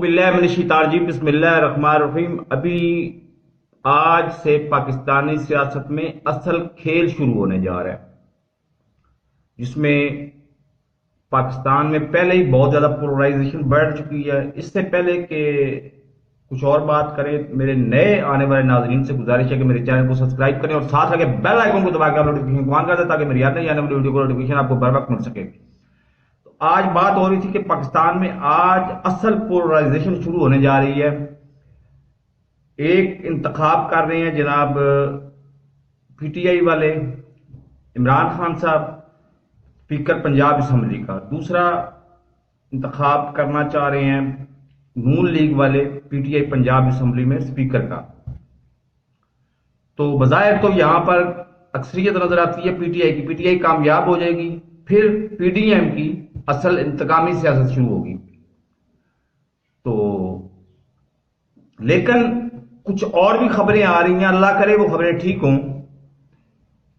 باللہ من الشیطان الرجیم بسم اللہ الرحمن الرحیم۔ ابھی آج سے پاکستانی سیاست میں اصل کھیل شروع ہونے جا رہا ہے، جس میں پاکستان میں پہلے ہی بہت زیادہ پولرائزیشن بڑھ چکی ہے۔ اس سے پہلے کہ کچھ اور بات کریں، میرے نئے آنے والے ناظرین سے گزارش ہے کہ میرے چینل کو سبسکرائب کریں اور ساتھ لگے بیل آئیکن کو دبا کے نوٹیفیکیشن کو آن کر دیں تاکہ میری ہر نئی آنے والی ویڈیو کو نوٹیفیکیشن آپ کو بر وقت مل سکے۔ آج بات ہو رہی تھی کہ پاکستان میں آج اصل پولرائزیشن شروع ہونے جا رہی ہے۔ ایک انتخاب کر رہے ہیں جناب پی ٹی آئی والے عمران خان صاحب اسپیکر پنجاب اسمبلی کا، دوسرا انتخاب کرنا چاہ رہے ہیں نون لیگ والے P T I Punjab assembly میں اسپیکر کا۔ تو بظاہر تو یہاں پر اکثریت نظر آتی ہے پی ٹی آئی کی، پی ٹی آئی کامیاب ہو جائے گی، پھر پی ڈی ایم کی اصل انتقامی سیاست شروع ہوگی۔ تو لیکن کچھ اور بھی خبریں آ رہی ہیں، اللہ کرے وہ خبریں ٹھیک ہوں،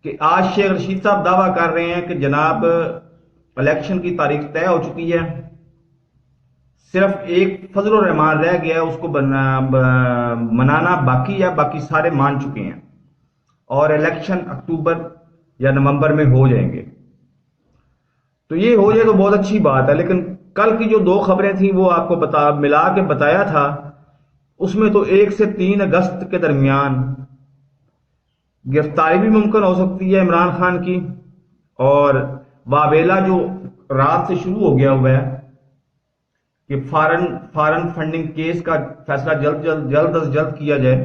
کہ آج شیخ رشید صاحب دعویٰ کر رہے ہیں کہ جناب الیکشن کی تاریخ طے ہو چکی ہے، صرف ایک فضل الرحمان رہ گیا ہے، اس کو منانا باقی ہے، باقی سارے مان چکے ہیں اور الیکشن اکتوبر یا نومبر میں ہو جائیں گے۔ تو یہ ہو جائے تو بہت اچھی بات ہے، لیکن کل کی جو دو خبریں تھیں وہ آپ کو ملا کے بتایا تھا، اس میں تو 1 سے 3 اگست کے درمیان گرفتاری بھی ممکن ہو سکتی ہے عمران خان کی، اور وابیلا جو رات سے شروع ہو گیا ہوا ہے کہ فارن فنڈنگ کیس کا فیصلہ جلد از جلد کیا جائے،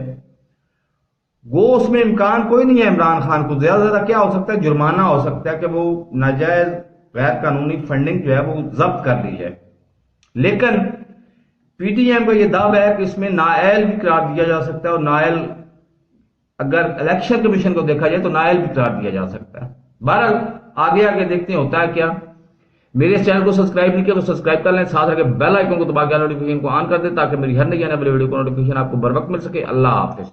وہ اس میں امکان کوئی نہیں ہے عمران خان کو۔ زیادہ سے زیادہ کیا ہو سکتا ہے، جرمانہ ہو سکتا ہے کہ وہ ناجائز غیر قانونی فنڈنگ جو ہے وہ ضبط کر لی ہے۔ لیکن پی ٹی ایم کا یہ دعویٰ ہے کہ اس میں نااہل بھی قرار دیا جا سکتا ہے، اور نااہل اگر الیکشن کمیشن کو دیکھا جائے تو نااہل بھی قرار دیا جا سکتا ہے۔ بہرحال آگے آگے دیکھتے ہیں ہوتا ہے کیا۔ میرے اس چینل کو سبسکرائب نہیں کیا تو سبسکرائب کر لیں، ساتھ رکھے بیل آئیکن کو دبا کے نوٹیفیکیشن کو آن کر دیں تاکہ میری ہر نئی آنے والی ویڈیو کو نوٹیفیکیشن آپ کو بر وقت مل سکے۔ اللہ حافظ۔